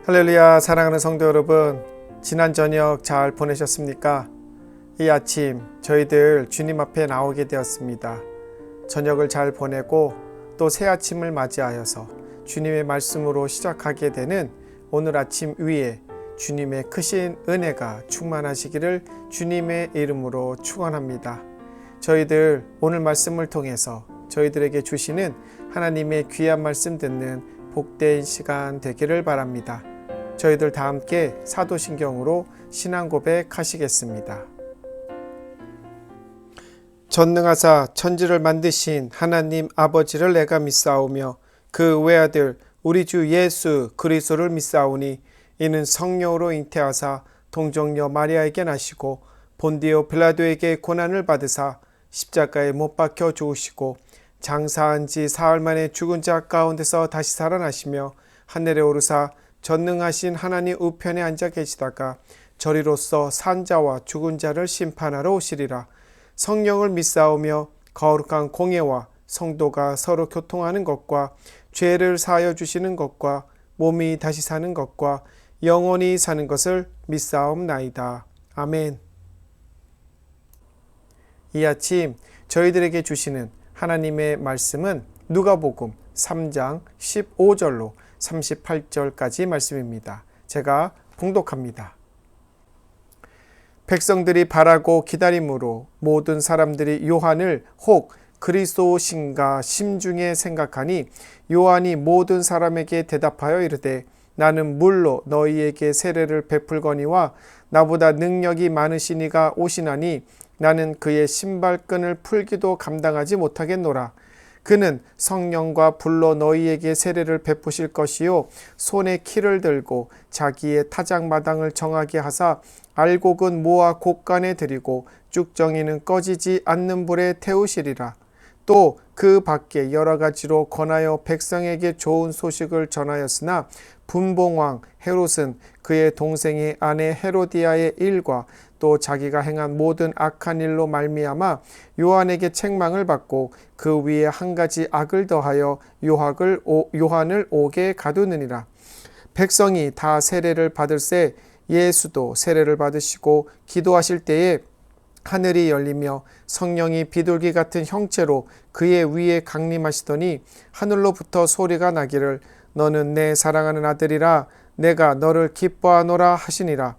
할렐루야. 사랑하는 성도 여러분, 지난 저녁 잘 보내셨습니까? 이 아침 저희들 주님 앞에 나오게 되었습니다. 저녁을 잘 보내고 또 새 아침을 맞이하여서 주님의 말씀으로 시작하게 되는 오늘 아침 위에 주님의 크신 은혜가 충만하시기를 주님의 이름으로 축원합니다. 저희들 오늘 말씀을 통해서 저희들에게 주시는 하나님의 귀한 말씀 듣는 복된 시간 되기를 바랍니다. 저희들 다 함께 사도신경으로 신앙 고백하시겠습니다. 전능하사 천지를 만드신 하나님 아버지를 내가 믿사오며 그 외아들 우리 주 예수 그리스도를 믿사오니 이는 성령으로 잉태하사 동정녀 마리아에게 나시고 본디오 빌라도에게 고난을 받으사 십자가에 못 박혀 죽으시고 장사한 지 사흘 만에 죽은 자 가운데서 다시 살아나시며 하늘에 오르사 전능하신 하나님 우편에 앉아 계시다가 저리로서 산자와 죽은 자를 심판하러 오시리라. 성령을 믿사오며 거룩한 공예와 성도가 서로 교통하는 것과 죄를 사하여 주시는 것과 몸이 다시 사는 것과 영원히 사는 것을 믿사옵나이다. 아멘. 이 아침 저희들에게 주시는 하나님의 말씀은 누가복음 3장 15절로 38절까지 말씀입니다. 제가 봉독합니다. 백성들이 바라고 기다림으로 모든 사람들이 요한을 혹 그리스도신가 심중에 생각하니 요한이 모든 사람에게 대답하여 이르되 나는 물로 너희에게 세례를 베풀거니와 나보다 능력이 많으신 이가 오시나니 나는 그의 신발끈을 풀기도 감당하지 못하겠노라. 그는 성령과 불로 너희에게 세례를 베푸실 것이요 손에 키를 들고 자기의 타작마당을 정하게 하사 알곡은 모아 곳간에 들이고 쭉정이는 꺼지지 않는 불에 태우시리라. 또 그 밖에 여러 가지로 권하여 백성에게 좋은 소식을 전하였으나 분봉왕 헤롯은 그의 동생의 아내 헤로디아의 일과 또 자기가 행한 모든 악한 일로 말미암아 요한에게 책망을 받고 그 위에 한 가지 악을 더하여 요한을 옥에 가두느니라. 백성이 다 세례를 받을새 예수도 세례를 받으시고 기도하실 때에 하늘이 열리며 성령이 비둘기 같은 형체로 그의 위에 강림하시더니 하늘로부터 소리가 나기를 너는 내 사랑하는 아들이라 내가 너를 기뻐하노라 하시니라.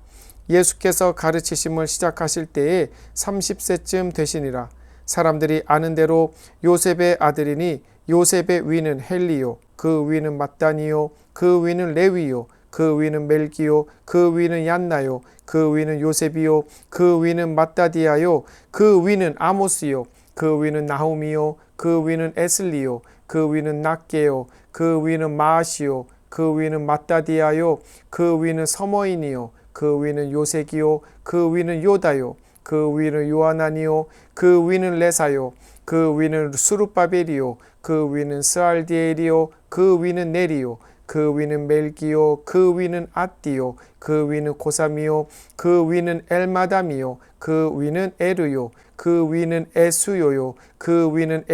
예수께서 가르치심을 시작하실 때에 30세쯤 되시니라. 사람들이 아는 대로 요셉의 아들이니 요셉의 위는 헬리요 그 위는 mat단이요 그 위는 레위요 그 위는 멜기요 그 위는 얀나요 그 위는 요셉이요 그 위는 마따디아요 그 위는 아모스요 그 위는 나훔이요 그 위는 에슬리요 그 위는 낫게요 그 위는 마아시요 그 위는 마따디아요 그 위는 서머인이요 그 위는 요색이요 그 위는 요다요 그 위는 요하나니요 그 위는 레사요 그 위는 수룹바벨이요 그 위는 스알디엘이요 그 위는 네리요 그 위는 멜기요 그 위는 앗디요 그 위는 고삼이요 그 위는 엘마담이요 그 위는 에르요 그 위는 에수요요 그 위는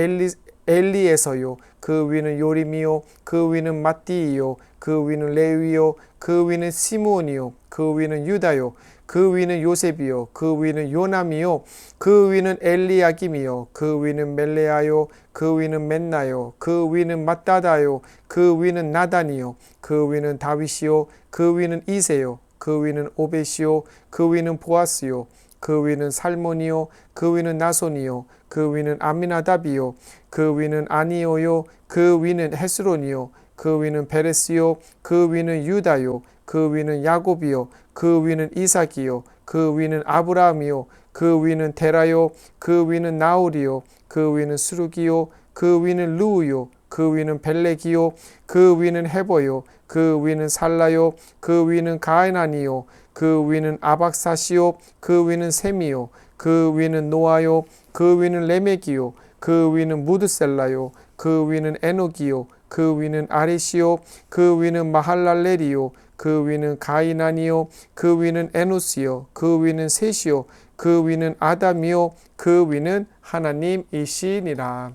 엘리에서요 그 위는 요림이요 그 위는 마띠이요 그 위는 레위요 그 위는 시므온이요 그 위는 유다요 그 위는 요셉이요 그 위는 요남이요 그 위는 엘리야김이요 그 위는 멜레아요 그 위는 멘나요 그 위는 맏다다요 그 위는 나단이요 그 위는 다윗이요 그 위는 이세요 그 위는 오벳이요 그 위는 보아스요 그 위는 살몬이요 그 위는 나손이요 그 위는 아미나답이요 그 위는 아니오요 그 위는 헤스론이요 그 위는 베레스요 그 위는 유다요 그 위는 야곱이요 그 위는 이삭이요 그 위는 아브라함이요 그 위는 데라요 그 위는 나홀이요 그 위는 스루기요 그 위는 루우요 그 위는 벨렉이요 그 위는 헤버요 그 위는 살라요 그 위는 가에나니요 그 위는 아박사시요 그 위는 셈이요 그 위는 노아요 그 위는 레멕이요 그 위는 무드셀라요 그 위는 에녹이요 그 위는 아리시요 그 위는 마할랄렐이요 그 위는 가이나니요 그 위는 에노스요 그 위는 셋이요 그 위는 아담이요 그 위는 하나님이시니라.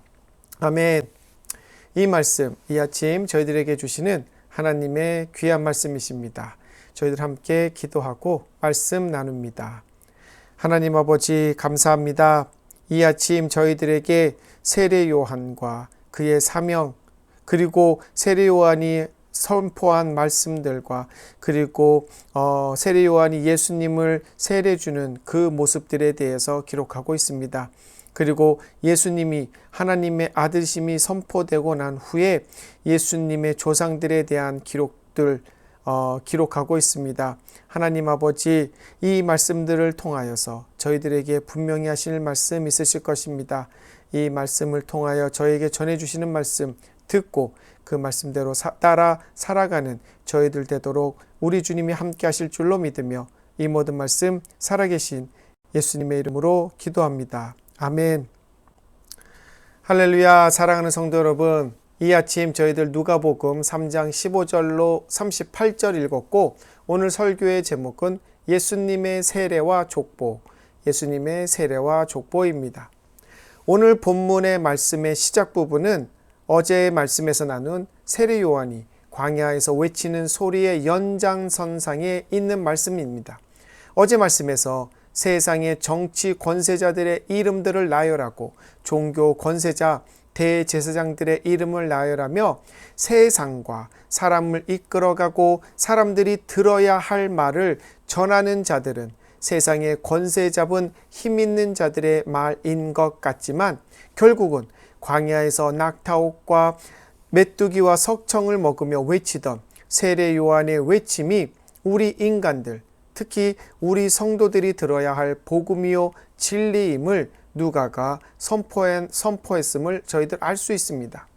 아멘. 이 말씀, 이 아침 저희들에게 주시는 하나님의 귀한 말씀이십니다. 저희들 함께 기도하고 말씀 나눕니다. 하나님 아버지 감사합니다. 이 아침 저희들에게 세례 요한과 그의 사명, 그리고 세례 요한이 선포한 말씀들과 그리고 세례 요한이 예수님을 세례 주는 그 모습들에 대해서 기록하고 있습니다. 그리고 예수님이 하나님의 아들심이 선포되고 난 후에 예수님의 조상들에 대한 기록들 기록하고 있습니다. 하나님 아버지, 이 말씀들을 통하여서 저희들에게 분명히 하실 말씀 있으실 것입니다. 이 말씀을 통하여 저에게 전해주시는 말씀 듣고 그 말씀대로 따라 살아가는 저희들 되도록 우리 주님이 함께 하실 줄로 믿으며 이 모든 말씀 살아계신 예수님의 이름으로 기도합니다. 아멘. 할렐루야. 사랑하는 성도 여러분, 이 아침 저희들 누가복음 3장 15절로 38절 읽었고, 오늘 설교의 제목은 예수님의 세례와 족보, 예수님의 세례와 족보입니다. 오늘 본문의 말씀의 시작 부분은 어제의 말씀에서 나눈 세례 요한이 광야에서 외치는 소리의 연장선상에 있는 말씀입니다. 어제 말씀에서 세상의 정치 권세자들의 이름들을 나열하고 종교 권세자, 대제사장들의 이름을 나열하며 세상과 사람을 이끌어가고 사람들이 들어야 할 말을 전하는 자들은 세상의 권세 잡은 힘 있는 자들의 말인 것 같지만 결국은 광야에서 낙타옷과 메뚜기와 석청을 먹으며 외치던 세례 요한의 외침이 우리 인간들, 특히 우리 성도들이 들어야 할 복음이요 진리임을 누가가 선포했음을 저희들 알 수 있습니다.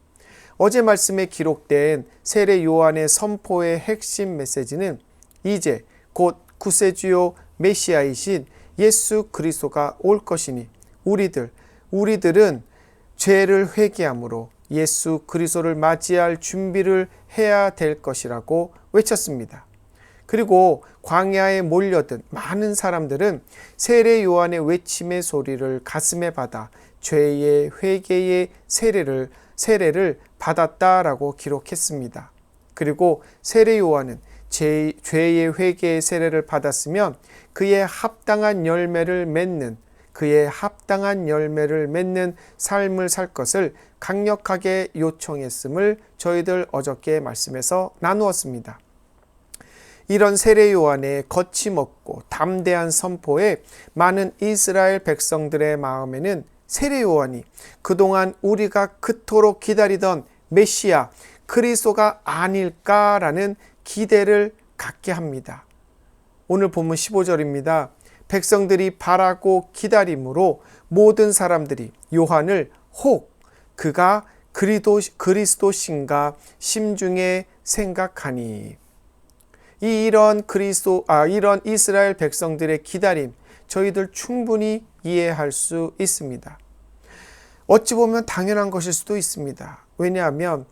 어제 말씀에 기록된 세례 요한의 선포의 핵심 메시지는 이제 곧 구세주요 메시아이신 예수 그리스도가 올 것이니 우리들은 죄를 회개함으로 예수 그리스도를 맞이할 준비를 해야 될 것이라고 외쳤습니다. 그리고 광야에 몰려든 많은 사람들은 세례 요한의 외침의 소리를 가슴에 받아 죄의 회개의 세례를 받았다라고 기록했습니다. 그리고 세례 요한은 죄의 회개의 세례를 받았으면 그의 합당한 열매를 맺는 삶을 살 것을 강력하게 요청했음을 저희들 어저께 말씀에서 나누었습니다. 이런 세례 요한의 거침없고 담대한 선포에 많은 이스라엘 백성들의 마음에는 세례 요한이 그동안 우리가 그토록 기다리던 메시아 그리스도가 아닐까라는 기대를 갖게 합니다. 오늘 본문 15절입니다. 백성들이 바라고 기다림으로 모든 사람들이 요한을 혹 그가 그리스도신가 심중에 생각하니. 이런 이스라엘 백성들의 기다림, 저희들 충분히 이해할 수 있습니다. 어찌 보면 당연한 것일 수도 있습니다. 왜냐하면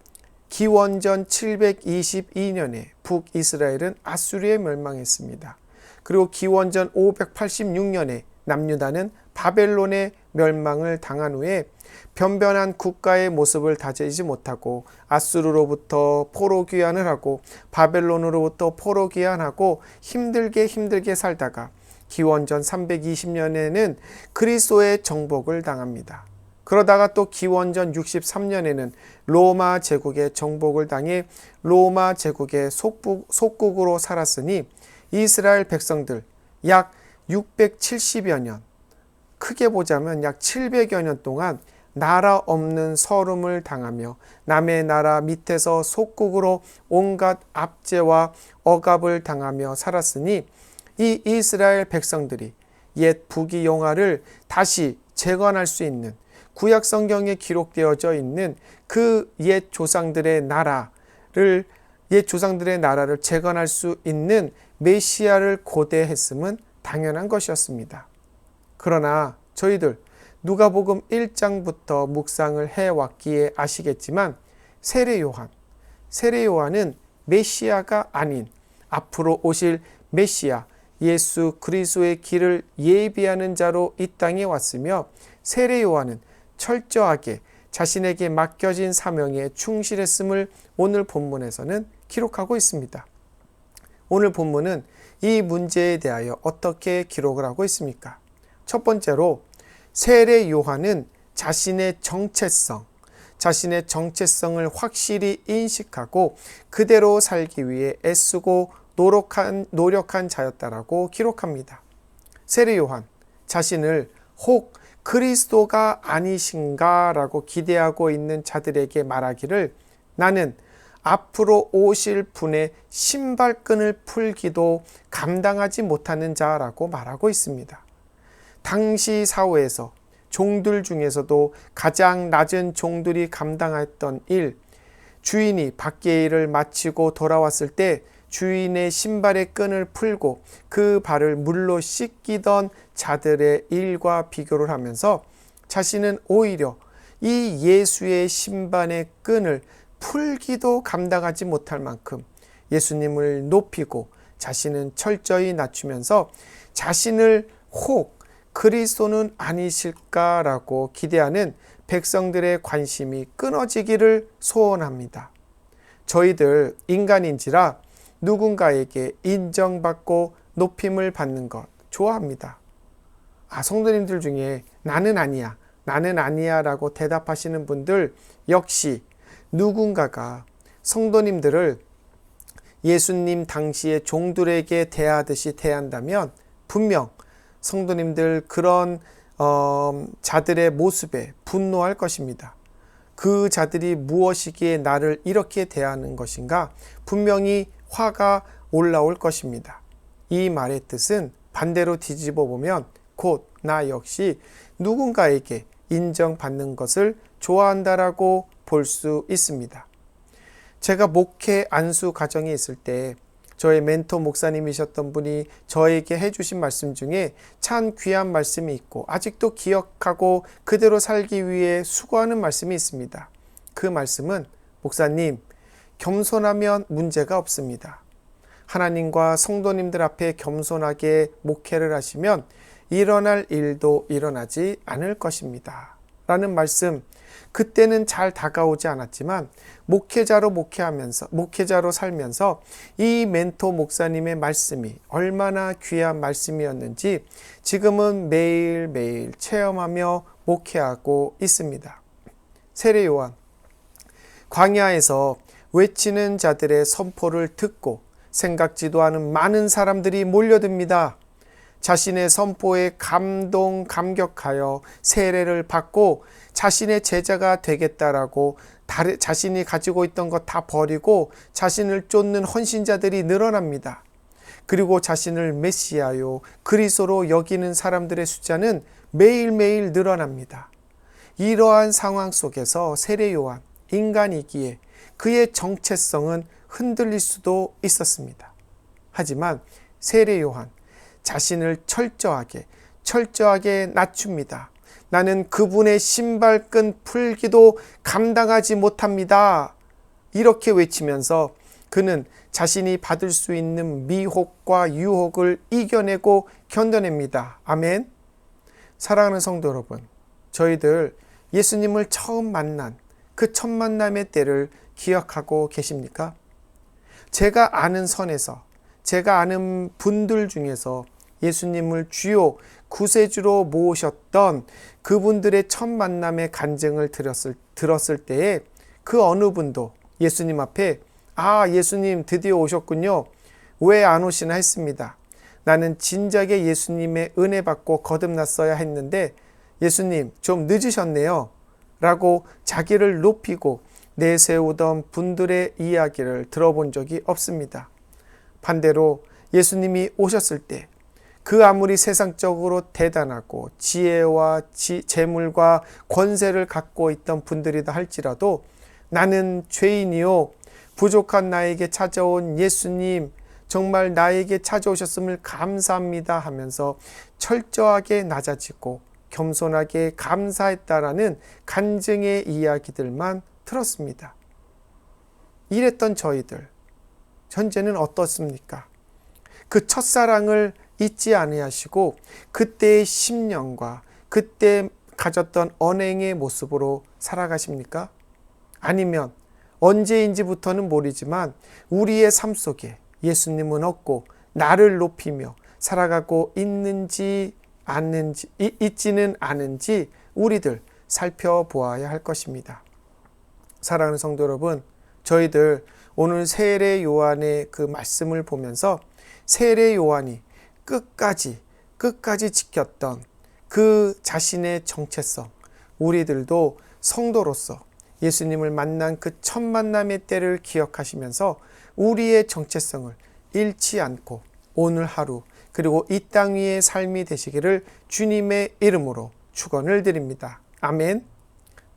기원전 722년에 북이스라엘은 아수르에 멸망했습니다. 그리고 기원전 586년에 남유다는 바벨론의 멸망을 당한 후에 변변한 국가의 모습을 다지지 못하고 아수르로부터 포로 귀환을 하고 바벨론으로부터 포로 귀환하고 힘들게 살다가 기원전 320년에는 그리스도의 정복을 당합니다. 그러다가 또 기원전 63년에는 로마 제국의 정복을 당해 로마 제국의 속국으로 살았으니 이스라엘 백성들 약 670여 년, 크게 보자면 약 700여 년 동안 나라 없는 서름을 당하며 남의 나라 밑에서 속국으로 온갖 압제와 억압을 당하며 살았으니 이 이스라엘 백성들이 옛 북이 영화를 다시 재건할 수 있는 구약 성경에 기록되어져 있는 그 옛 조상들의 나라를 재건할 수 있는 메시아를 고대했음은 당연한 것이었습니다. 그러나 저희들 누가복음 1장부터 묵상을 해왔기에 아시겠지만 세례 요한은 메시아가 아닌 앞으로 오실 메시아 예수 그리스도의 길을 예비하는 자로 이 땅에 왔으며 세례 요한은 철저하게 자신에게 맡겨진 사명에 충실했음을 오늘 본문에서는 기록하고 있습니다. 오늘 본문은 이 문제에 대하여 어떻게 기록을 하고 있습니까? 첫 번째로 세례 요한은 자신의 정체성을 확실히 인식하고 그대로 살기 위해 애쓰고 노력한 자였다라고 기록합니다. 세례 요한 자신을 혹 그리스도가 아니신가 라고 기대하고 있는 자들에게 말하기를 나는 앞으로 오실 분의 신발끈을 풀기도 감당하지 못하는 자라고 말하고 있습니다. 당시 사회에서 종들 중에서도 가장 낮은 종들이 감당했던 일, 주인이 밖의 일을 마치고 돌아왔을 때 주인의 신발의 끈을 풀고 그 발을 물로 씻기던 자들의 일과 비교를 하면서 자신은 오히려 이 예수의 신발의 끈을 풀기도 감당하지 못할 만큼 예수님을 높이고 자신은 철저히 낮추면서 자신을 혹 그리스도는 아니실까라고 기대하는 백성들의 관심이 끊어지기를 소원합니다. 저희들 인간인지라 누군가에게 인정받고 높임을 받는 것 좋아합니다. 성도님들 중에 나는 아니야 라고 대답하시는 분들 역시 누군가가 성도님들을 예수님 당시의 종들에게 대하듯이 대한다면 분명 성도님들 그런 자들의 모습에 분노할 것입니다. 그 자들이 무엇이기에 나를 이렇게 대하는 것인가? 분명히 화가 올라올 것입니다. 이 말의 뜻은 반대로 뒤집어 보면 곧 나 역시 누군가에게 인정받는 것을 좋아한다라고 볼 수 있습니다. 제가 목회 안수 과정에 있을 때 저의 멘토 목사님이셨던 분이 저에게 해주신 말씀 중에 참 귀한 말씀이 있고 아직도 기억하고 그대로 살기 위해 수고하는 말씀이 있습니다. 그 말씀은 목사님, 겸손하면 문제가 없습니다. 하나님과 성도님들 앞에 겸손하게 목회를 하시면 일어날 일도 일어나지 않을 것입니다. 라는 말씀, 그때는 잘 다가오지 않았지만 목회자로 살면서 이 멘토 목사님의 말씀이 얼마나 귀한 말씀이었는지 지금은 매일매일 체험하며 목회하고 있습니다. 세례 요한, 광야에서 외치는 자들의 선포를 듣고 생각지도 않은 많은 사람들이 몰려듭니다. 자신의 선포에 감격하여 세례를 받고 자신의 제자가 되겠다라고 자신이 가지고 있던 것 다 버리고 자신을 쫓는 헌신자들이 늘어납니다. 그리고 자신을 메시아요, 그리스도로 여기는 사람들의 숫자는 매일매일 늘어납니다. 이러한 상황 속에서 세례 요한, 인간이기에 그의 정체성은 흔들릴 수도 있었습니다. 하지만 세례 요한, 자신을 철저하게 낮춥니다. 나는 그분의 신발끈 풀기도 감당하지 못합니다. 이렇게 외치면서 그는 자신이 받을 수 있는 미혹과 유혹을 이겨내고 견뎌냅니다. 아멘. 사랑하는 성도 여러분, 저희들 예수님을 처음 만난 그 첫 만남의 때를 기억하고 계십니까? 제가 아는 선에서, 제가 아는 분들 중에서 예수님을 주요 구세주로 모으셨던 그분들의 첫 만남의 간증을 들었을 때에 그 어느 분도 예수님 앞에 예수님 드디어 오셨군요. 왜 안 오시나 했습니다. 나는 진작에 예수님의 은혜 받고 거듭났어야 했는데 예수님 좀 늦으셨네요. 라고 자기를 높이고 내세우던 분들의 이야기를 들어본 적이 없습니다. 반대로 예수님이 오셨을 때 그 아무리 세상적으로 대단하고 지혜와 재물과 권세를 갖고 있던 분들이다 할지라도 나는 죄인이요 부족한 나에게 찾아온 예수님 정말 나에게 찾아오셨음을 감사합니다 하면서 철저하게 낮아지고 겸손하게 감사했다라는 간증의 이야기들만 들었습니다. 이랬던 저희들 현재는 어떻습니까? 그 첫사랑을 잊지 아니하시고 그때의 심령과 그때 가졌던 언행의 모습으로 살아가십니까? 아니면 언제인지부터는 모르지만 우리의 삶 속에 예수님은 없고 나를 높이며 살아가고 있지는 않은지 우리들 살펴보아야 할 것입니다. 사랑하는 성도 여러분, 저희들 오늘 세례 요한의 그 말씀을 보면서 세례 요한이 끝까지 지켰던 그 자신의 정체성, 우리들도 성도로서 예수님을 만난 그 첫 만남의 때를 기억하시면서 우리의 정체성을 잃지 않고 오늘 하루 그리고 이 땅 위의 삶이 되시기를 주님의 이름으로 축원을 드립니다. 아멘.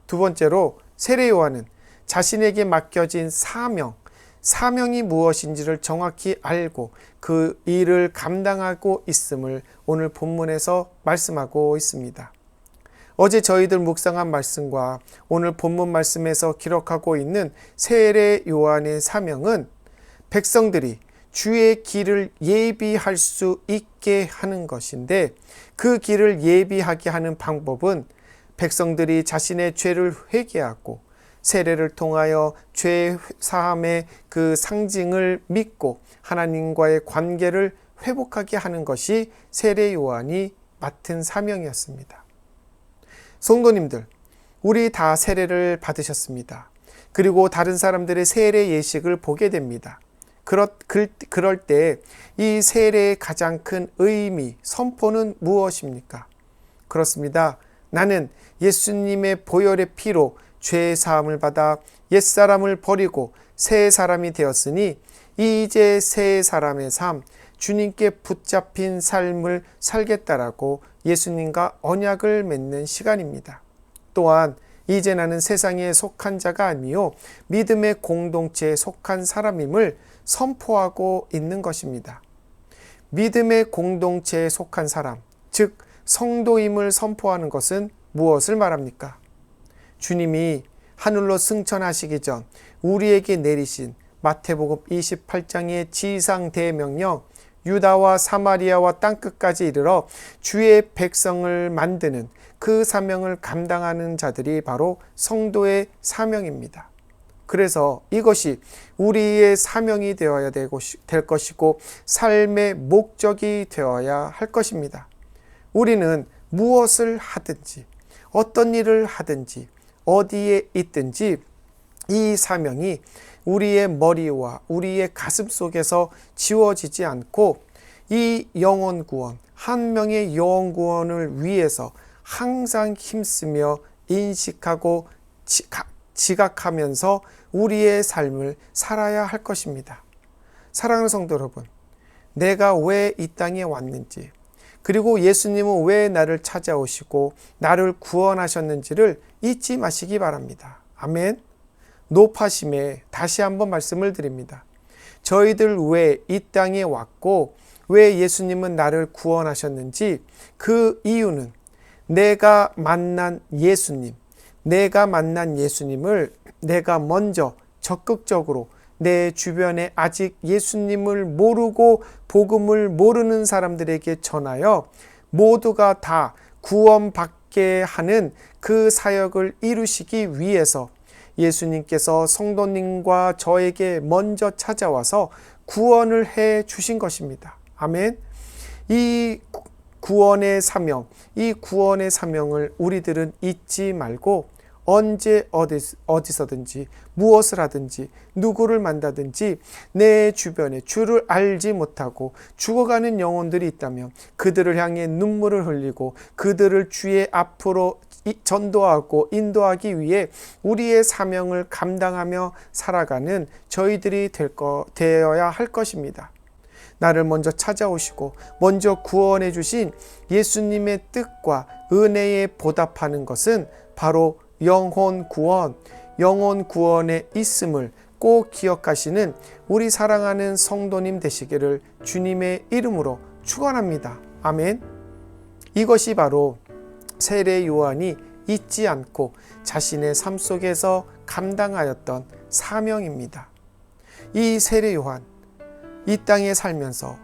두 번째로 세례 요한은 자신에게 맡겨진 사명이 무엇인지를 정확히 알고 그 일을 감당하고 있음을 오늘 본문에서 말씀하고 있습니다. 어제 저희들 묵상한 말씀과 오늘 본문 말씀에서 기록하고 있는 세례 요한의 사명은 백성들이 주의 길을 예비할 수 있게 하는 것인데, 그 길을 예비하게 하는 방법은 백성들이 자신의 죄를 회개하고 세례를 통하여 죄 사함의 그 상징을 믿고 하나님과의 관계를 회복하게 하는 것이 세례 요한이 맡은 사명이었습니다. 성도님들, 우리 다 세례를 받으셨습니다. 그리고 다른 사람들의 세례 예식을 보게 됩니다. 그럴 때 이 세례의 가장 큰 의미, 선포는 무엇입니까? 그렇습니다. 나는 예수님의 보혈의 피로 죄 사함을 받아 옛사람을 버리고 새 사람이 되었으니 이제 새 사람의 삶, 주님께 붙잡힌 삶을 살겠다라고 예수님과 언약을 맺는 시간입니다. 또한 이제 나는 세상에 속한 자가 아니요 믿음의 공동체에 속한 사람임을 선포하고 있는 것입니다. 믿음의 공동체에 속한 사람, 즉 성도임을 선포하는 것은 무엇을 말합니까? 주님이 하늘로 승천하시기 전 우리에게 내리신 마태복음 28장의 지상대명령, 유다와 사마리아와 땅끝까지 이르러 주의 백성을 만드는 그 사명을 감당하는 자들이 바로 성도의 사명입니다. 그래서 이것이 우리의 사명이 되어야 될 것이고 삶의 목적이 되어야 할 것입니다. 우리는 무엇을 하든지 어떤 일을 하든지 어디에 있든지 이 사명이 우리의 머리와 우리의 가슴 속에서 지워지지 않고 이 영혼 구원, 한 명의 영혼 구원을 위해서 항상 힘쓰며 인식하고 지각하면서 우리의 삶을 살아야 할 것입니다. 사랑하는 성도 여러분, 내가 왜 이 땅에 왔는지, 그리고 예수님은 왜 나를 찾아오시고 나를 구원하셨는지를 잊지 마시기 바랍니다. 아멘. 높아심에 다시 한번 말씀을 드립니다. 저희들 왜 이 땅에 왔고 왜 예수님은 나를 구원하셨는지, 그 이유는 내가 만난 예수님을 내가 먼저 적극적으로 내 주변에 아직 예수님을 모르고 복음을 모르는 사람들에게 전하여 모두가 다 구원받게 하는 그 사역을 이루시기 위해서 예수님께서 성도님과 저에게 먼저 찾아와서 구원을 해 주신 것입니다. 아멘. 이 구원의 사명을 우리들은 잊지 말고 언제 어디서든지 무엇을 하든지 누구를 만나든지 내 주변에 주를 알지 못하고 죽어가는 영혼들이 있다면 그들을 향해 눈물을 흘리고 그들을 주의 앞으로 전도하고 인도하기 위해 우리의 사명을 감당하며 살아가는 저희들이 되어야 할 것입니다. 나를 먼저 찾아오시고 먼저 구원해 주신 예수님의 뜻과 은혜에 보답하는 것은 바로 영혼 구원에 있음을 꼭 기억하시는 우리 사랑하는 성도님 되시기를 주님의 이름으로 축원합니다. 아멘. 이것이 바로 세례 요한이 잊지 않고 자신의 삶 속에서 감당하였던 사명입니다. 이 세례 요한, 이 땅에 살면서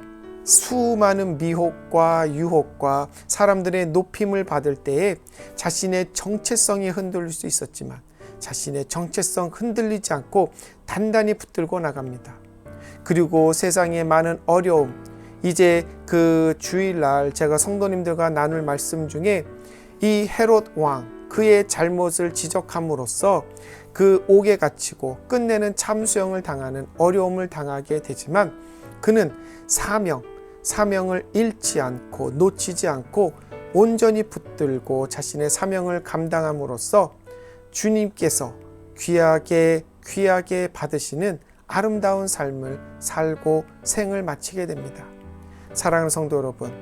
수많은 미혹과 유혹과 사람들의 높임을 받을 때에 자신의 정체성이 흔들릴 수 있었지만 자신의 정체성 흔들리지 않고 단단히 붙들고 나갑니다. 그리고 세상의 많은 어려움, 이제 그 주일날 제가 성도님들과 나눌 말씀 중에 이 헤롯 왕, 그의 잘못을 지적함으로써 그 옥에 갇히고 끝내는 참수형을 당하는 어려움을 당하게 되지만 그는 사명을 잃지 않고 놓치지 않고 온전히 붙들고 자신의 사명을 감당함으로써 주님께서 귀하게 받으시는 아름다운 삶을 살고 생을 마치게 됩니다. 사랑하는 성도 여러분,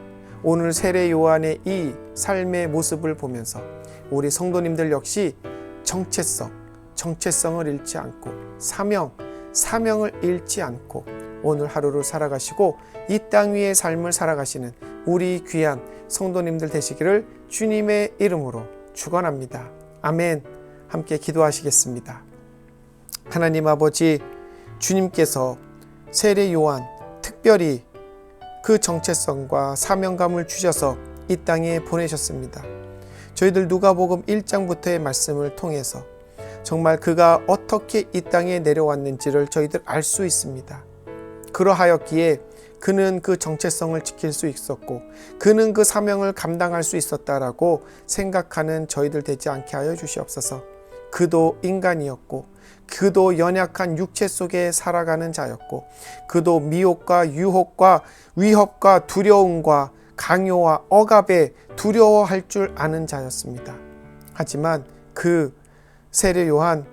오늘 세례 요한의 이 삶의 모습을 보면서 우리 성도님들 역시 정체성을 잃지 않고 사명을 잃지 않고 오늘 하루를 살아가시고 이 땅 위의 삶을 살아가시는 우리 귀한 성도님들 되시기를 주님의 이름으로 축원합니다. 아멘. 함께 기도하시겠습니다. 하나님 아버지, 주님께서 세례 요한 특별히 그 정체성과 사명감을 주셔서 이 땅에 보내셨습니다. 저희들 누가복음 1장부터의 말씀을 통해서 정말 그가 어떻게 이 땅에 내려왔는지를 저희들 알 수 있습니다. 그러하였기에 그는 그 정체성을 지킬 수 있었고 그는 그 사명을 감당할 수 있었다라고 생각하는 저희들 되지 않게 하여 주시옵소서. 그도 인간이었고 그도 연약한 육체 속에 살아가는 자였고 그도 미혹과 유혹과 위협과 두려움과 강요와 억압에 두려워할 줄 아는 자였습니다. 하지만 그 세례 요한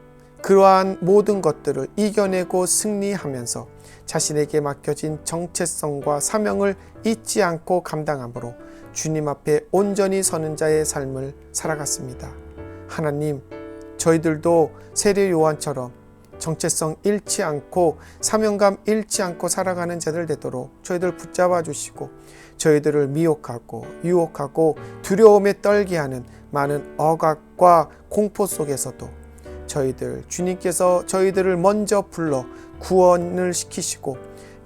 그러한 모든 것들을 이겨내고 승리하면서 자신에게 맡겨진 정체성과 사명을 잊지 않고 감당함으로 주님 앞에 온전히 서는 자의 삶을 살아갔습니다. 하나님, 저희들도 세례 요한처럼 정체성 잃지 않고 사명감 잃지 않고 살아가는 자들 되도록 저희들 붙잡아 주시고 저희들을 미혹하고 유혹하고 두려움에 떨게 하는 많은 억압과 공포 속에서도 주님께서 저희들을 먼저 불러 구원을 시키시고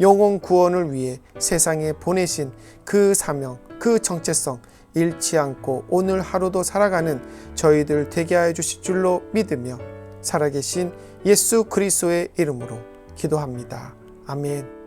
영혼 구원을 위해 세상에 보내신 그 사명, 그 정체성 잃지 않고 오늘 하루도 살아가는 저희들 되게 하여 주실 줄로 믿으며 살아계신 예수 그리스도의 이름으로 기도합니다. 아멘.